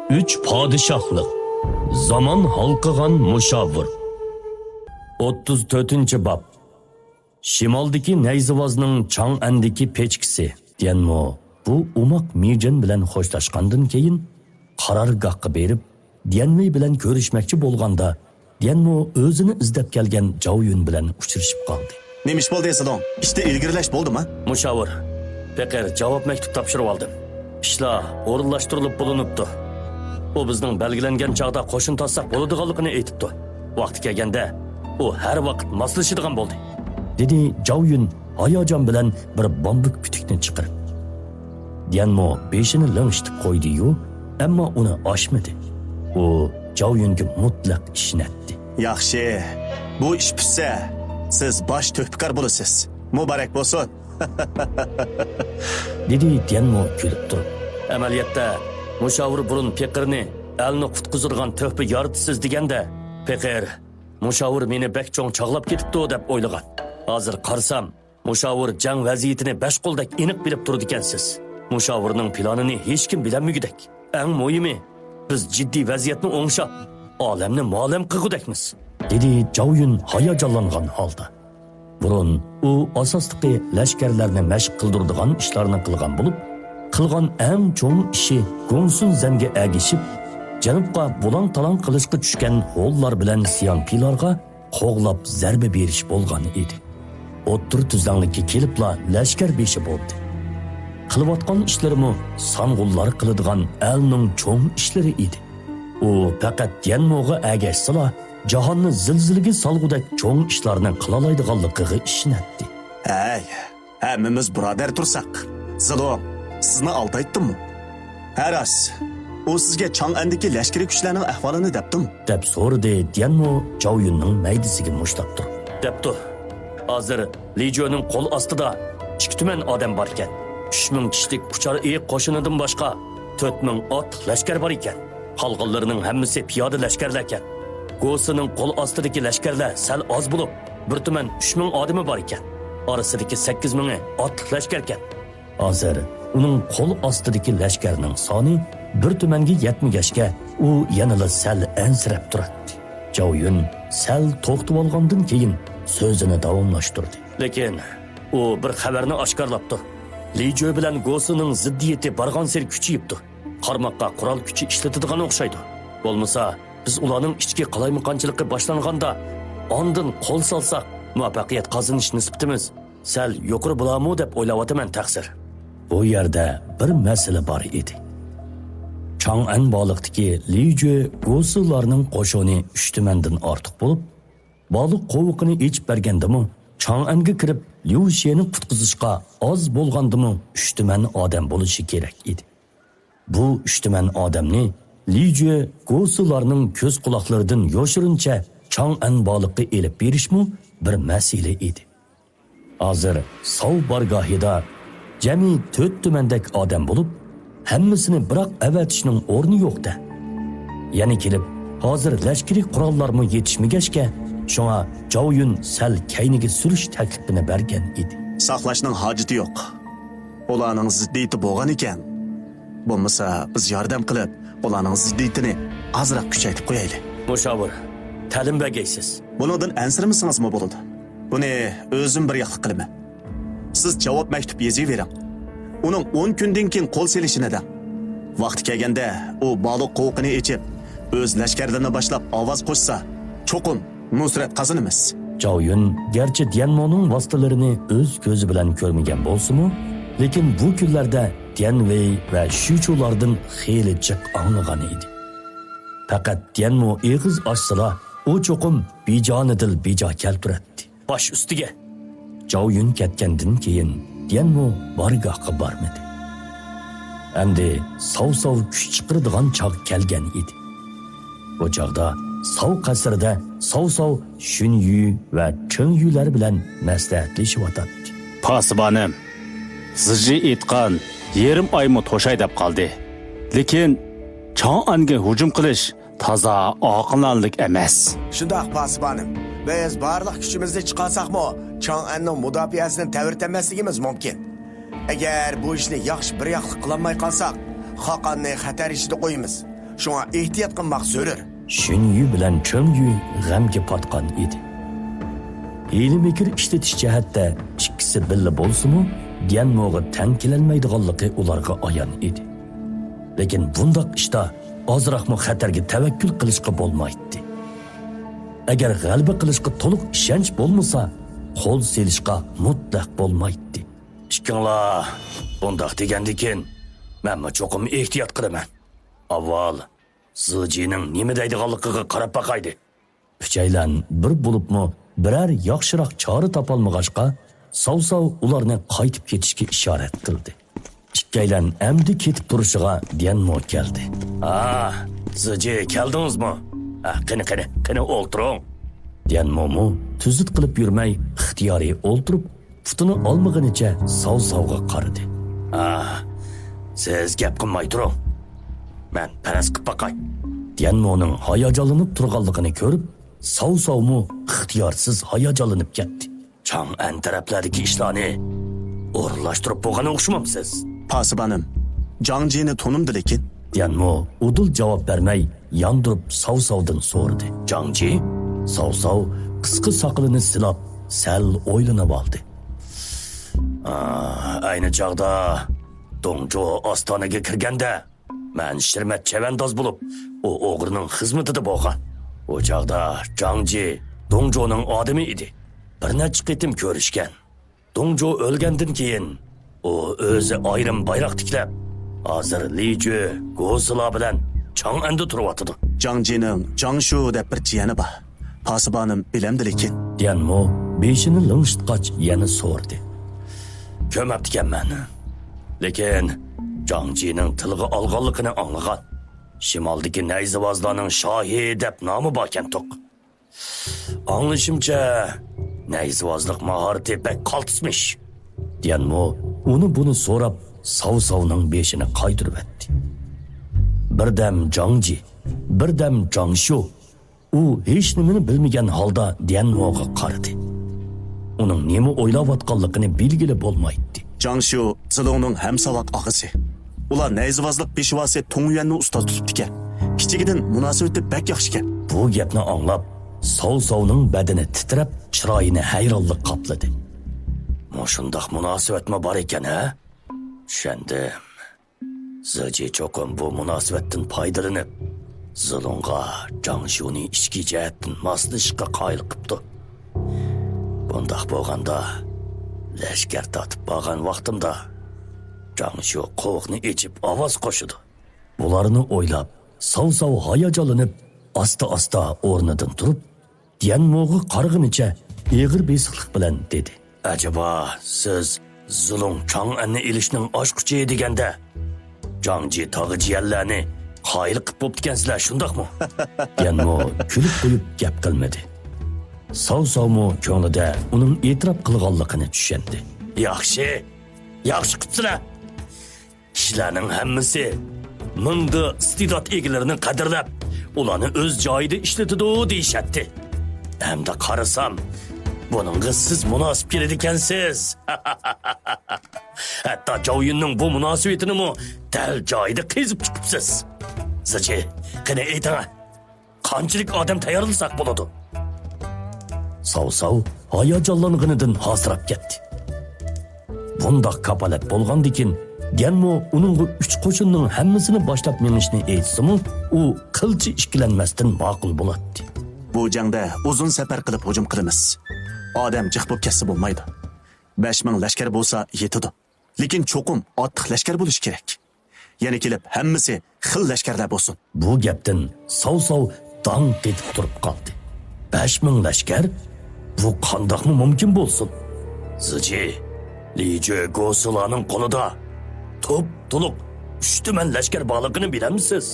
3 padişahlık. Zaman halkıgan muşavir. 34-bab. Shimoldagi Nayzivozning Chang'andagi pechkisi Dianmo bu umoq Mijan bilan xo'shlashgandan keyin qarorgohga berib, Dianmey bilan ko'rishmoqchi bo'lganda Dianmo o'zini izlab kelgan Jaoyun bilan uchrashib qoldi. Nima ish bo'ldi esadon? Ishda ilgirlash bo'ldimi? Mushavir, Peqir javob maktub topshirib oldim. Ishlar o'rinlashtirilib bo'linibdi. U bizning belgilangan chaqda qo'shin tasaq bo'ladiganligini aytibdi. Vaqti kelganda u har vaqt moslashadigan bo'ldi. Dedi Jaoyun hayajon bilan bir bombuk putukni chiqarib. Dianmo beshini lang'ishtirib qo'ydi-yu, ammo uni oshmadi. U Jaoyunga mutlaq ishonatdi. Yaxshi. Bu ish bitsa, siz bosh to'pkar bo'lasiz. Muborak bo'lsin. Dedi Dianmo kulib turib. Amaliyotda mushavir burun Peqirni elni qutqizadigan to'pi yoritisiz deganda, Peqir mushavir meni bek cho'ng chog'lab ketibdi deb o'ylagan. Hozir qarsam, mushavir jang vaziyatini besh qo'ldak aniq bilib turdi ekansiz. Mushavirning planini hech kim bilmaydi. Eng muhimi, biz jiddiy vaziyatni o'ngshab, olamni ma'lum qilgudakmiz. Dedi Jaoyun hayajonlangan holda. Burun u asosliqi lashkarlarni mashq qildiradigan ishlarni qilgan bo'lib, qilgan eng cho'ng ishi Gongsun zanga agishib, janubga bulang-talang qilishga tushgan ho'llar bilan Siyanpilarga qo'g'lab zarba berish bo'lgan edi. O'ttir tuzanglikka kelibla lashkar beshi bo'ldi. Qilayotgan ishlarimi sang'ullar qiladigan elning cho'ng ishlari edi. U faqat Dianmo'ga agashsala, jahonni zilzilaga solg'udak cho'ng ishlarni qilalaydiganligiga ishonatdi. Hey, hammamiz birodar tursak. Zilom, sizni aldaytdimmi? Haras, u sizga Chang'andagi lashkari kuchlarning ahvolini debdimi? Deb so'radi Dianmo Jaoyunning maydisiga mushtlab turib. Debdi. Hozir Lijoning qo'l ostida chiktuman odam bor ekan. 3000 kishilik uchar qo'shinidan boshqa 4000 ot lashkar bor ekan. Qolganlarning hammasi piyoda lashkarlar ekan. Go'sining qo'l ostidagi lashkarlar sal oz bo'lib, bir tuman 3000 odami bor ekan. Orasidagi 8000 ot lashkar ekan. Hozir uning qo'l ostidagi lashkarning soni bir tumanga yetmagachga u yanada sal ansirab turadi. Jaoyun sal to'xtab olgandan keyin so'zini davomlashtirdi. Lekin u bir xabarni oshkorlabdi. Lijo bilan Go'sining ziddiyati barg'on sari kuchayibdi. Qarmoqqa qurol kuchi ishlatadigan o'xshaydi. Bo'lmasa, biz ularning ichki qalaymiqonchiligi boshlanganda ondan qo'l solsak, muvaffaqiyat qozonish nisbatimiz sal yuqori bo'larmi deb o'ylayapman taqsir. Bu yerda bir masala bor edi. Chang'an baliqdagi Lijo Go'silarning qo'shini 3 tumandan ortiq bo'lib, baliq qovuqini ichib bergandimi, Chang'anga kirib Liu Xieni qutqizishga oz bo'lgandimi 3 tuman odam bo'lishi kerak edi. Bu 3 tuman odamni Lijo Go'silarning ko'z quloqlaridan yoshirincha Chang'an baliqqa elib berishmi bir masala edi. Hozir Sov bargohida jami 4 tumandak odam bo'lib, hammasini biroq avatishning o'rni yo'qda. Ya'ni kelib, hozir lashkari qurollarmi yetishmagachga, shunga Jaoyun sal kayniga surish taklifini bergan edi. Saqlashning hojati yo'q. Ularning ziddiyati bo'lgan ekan. Bo'lmasa, biz yordam qilib, ularning ziddiyatini azroq kuchaytirib qo'yaylik. Mushavir, ta'lim bergaysiz. Buningdan ansirmisingizmi bo'ladi? Buni o'zim bir yoqlik qilaman. Siz javob maktub yozavering. Uning 10 kundan keyin qo'l selishini da. Vaqti kelganda u baliq qovuqini ichib, o'z lashkarlarini boshlab ovoz qo'shsa, cho'qim nusrat qozonamiz. Jaoyun garchi Dianmo'ning vositalarini o'z ko'zi bilan ko'rmagan bo'lsa-mu, lekin bu kunlarda Dianwei va Shuchulardan xeyli jiq anglagan edi. Faqat Dianmo eg'iz ochsala, u cho'qim bejonidil bejo keltiradi. Bosh ustiga. Jaoyun ketgandan keyin Dianmo bargohga bormadi. Endi sov-sov kuch chiqaradigan chog' kelgan edi. Bu chog'da Sov qasrida sov-sov Shunyu va Chengyular bilan maslahatlashib Pasibanim, sizni aytgan yerim oymi to'shay deb qoldi. Lekin Chang'anga hujum qilish toza oqilonlik emas. Shundoq Pasibanim, biz barliq kuchimizni chiqarsaqmi, Chang'anning mudofiasini ta'virtamasligimiz mumkin. Agar bu ishni yaxshi bir yoqli qilmay qolsak, Xoqonni xatar ichida qo'yamiz. Şuna ehtiyat qilmoq zarur. Shunyu bilan cho'ngyu g'amga potgan edi. Hiyli mikr ishlatish jihatda ikkisi billa bo'lsa-mu, Dianmo'ga tang kelolmaydiganligi ularga ayon edi. Lekin bundoq ishda ozroqmi xatarga tavakkul qilishga bo'lmaydi. Agar g'alaba qilishga to'liq ishonch bo'lmasa, qo'l selishga mutlaq bo'lmaydi. Ikkinglar bundoq degandikin, men cho'qim ehtiyot qilaman. Avval Zijining nima deydiganligiga qarab boqaydi. Uchaylan bir bo'libmi biror yaxshiroq chora topolmag'achqa, Savsav ularni qaytib ketishga ishorat qildi. Ikkaylan amdi ketib turishiga Dianmo keldi. Ziji keldingizmi? Qani o'ltiring. Dianmo tuzit qilib yurmay, ixtiyoriy o'ltirib, putini olmaganicha Savsavga qaradi. Siz gap qilmay turing. Men paras qilib boqay. Dianmoning hayajonlanib turganligini ko'rib, Savsavmu ixtiyorsiz hayajonlanib ketdi. Chang'an taraflardagi ishlarni o'rinlashtirib bo'lgani o'xshamamsiz. Pasibanim, Jangjini tunimdi lekin. Dianmo udul javob bermay, yondirib Savsavdan so'radi. Jangji? Savsav qisqa soqolini silab, sal o'ylanib oldi. Ayni chog'da Dongjo ostonaga kirganda, men Shirmat chavandoz bo'lib, u o'g'rining xizmatida bo'lgan. O chog'da Jangji Dongjoning odami edi. Bir necha qitim ko'rishgan. Dongjo o'lgandan keyin u o'zi ayrim bayroq tiklab, hozir Liju Gosila bilan Chang'anda turyotdi. Jangjining Jangshu deb bir jiyani bor. Pasibanim bilamdi lekin. Dianmo beshini ling'ishtqach yana so'rdi. Ko'mabdikanman. Lekin Jangjining tilga olganligini anglagan. Shimoldagi nayzivozlarning shohi deb nomi borkan to'q. Anglashimcha nayzivozlik mahorati pek qaltismish. Dianmo uni buni so'rab Savsavning beshini qaydirib etdi. Birdam Jangji, birdam Jangshu. U hech nimani bilmagan holda Dianmoga qaradi. Uning nima o'ylayotganligini belgilab bo'lmaydi. Jangshu Zilongning hamsavaq og'isi. Ular nayzivozlik peshvosi Tongyanni ustoz tutibdi ekan. Kichigidan munosabati bak yaxshi ekan. Bu gapni anglab, Savsavning badani titrab, chiroyini hayronlik qopladi. Moshundaq munosabatmi bor ekan-a? Tushundim. Ziji cho'qim bu munosabatdan foydalanib, Zilongga Jangshuni ichki jihatdan moslashga qoyil qilibdi. Bundaq bo'lganda, lashkar tortib borgan vaqtimda Jangshu qo'qni ichib ovoz qo'shidi. Bularni o'ylab, Savsav hayajonlanib, asta-asta o'rnidan turib, Dianmo'ga qarag'inicha eg'ir besiqlik bilan dedi. Acaba siz Zulung Chang'anni ilishning oshquchi deganda, Jangji tog'i jiyanlarni qoyil qilib bo'ptikansizlar, shundaqmi? Dianmo kulib qo'yib gap qilmadi. Savsavmo ko'nglida uning e'tirof qilganligini tushundi. Yaxshi qipsizlar. Kishilarning hammasi mingda iste'dod egalarini qadrlab, ularni o'z joyida ishlatadi deyishatdi. Hamda qarasam, buningga siz munosib keladi ekansiz. Hatto Joyunning bu munosabatini dal joyida qezib chiqibsiz. Zichi, qani ayting, qanchalik odam tayyorlasak bo'ladi? Savsav hayajonlanganidan hasrab ketdi. Bundoq kapolat bo'lgandikin, Dianmo uning 3 qo'shinning hammasini boshlab minishni aytsa-mu, u qilchi ikkilanmasdan ma'qul bo'ladi. Bu jangda uzun safar qilib hujum qilamiz. Odam jiq bo'lib ketsa bo'lmaydi. 5000 lashkar bo'lsa yetadi. Lekin cho'qim ortiq lashkar bo'lish kerak. Yana kelib hammasi xil lashkarlar bo'lsin. Bu gapdan Savsav dong etib turib qoldi. 5000 lashkar? Bu qandoqmi mumkin bo'lsin? Ziji, Liju Gosilaning qo'lida to'p-to'liq 3 tuman lashkar borligini bilamsiz?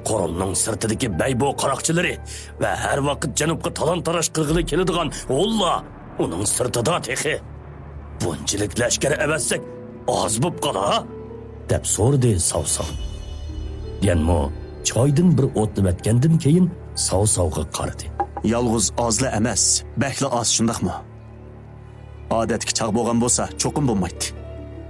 Qurolning sirtidagi baybo qaroqchilari va har vaqt janubga talon-taroj qilg'ili keladigan o'lla uning sirtida texi. Bunchilik lashkar avassak oz bo'lib qola, deb so'rdi Savsav. Dianmo choydan bir o'tlab o'tgandan keyin Savsavga qaradi. Yolg'iz ozla emas, bakla oz shundaqmi? Odatga chaq bo'lgan bo'lsa, cho'qim bo'lmaydi.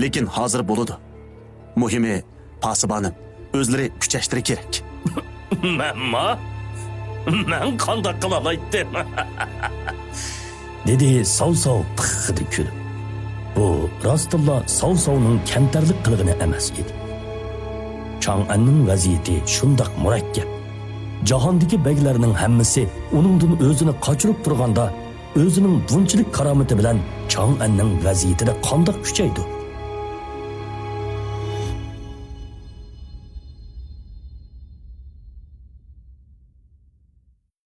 Lekin hozir bo'ladi. Muhimi, pasibanim o'zlari kuchashtiri kerak. Manma? Men qandoq qila olaydim? Dedi Sov pixidi kulib. Bu rostilla Sovning kamtarlik qilg'ini emas edi. Chang'anning vaziyati shundoq murakkab. Jahondagi beglarning hammasi uningdan o'zini qochirib turganda, o'zining bunchilik karomati bilan Chang'anning vaziyatida qandoq kuchaydi?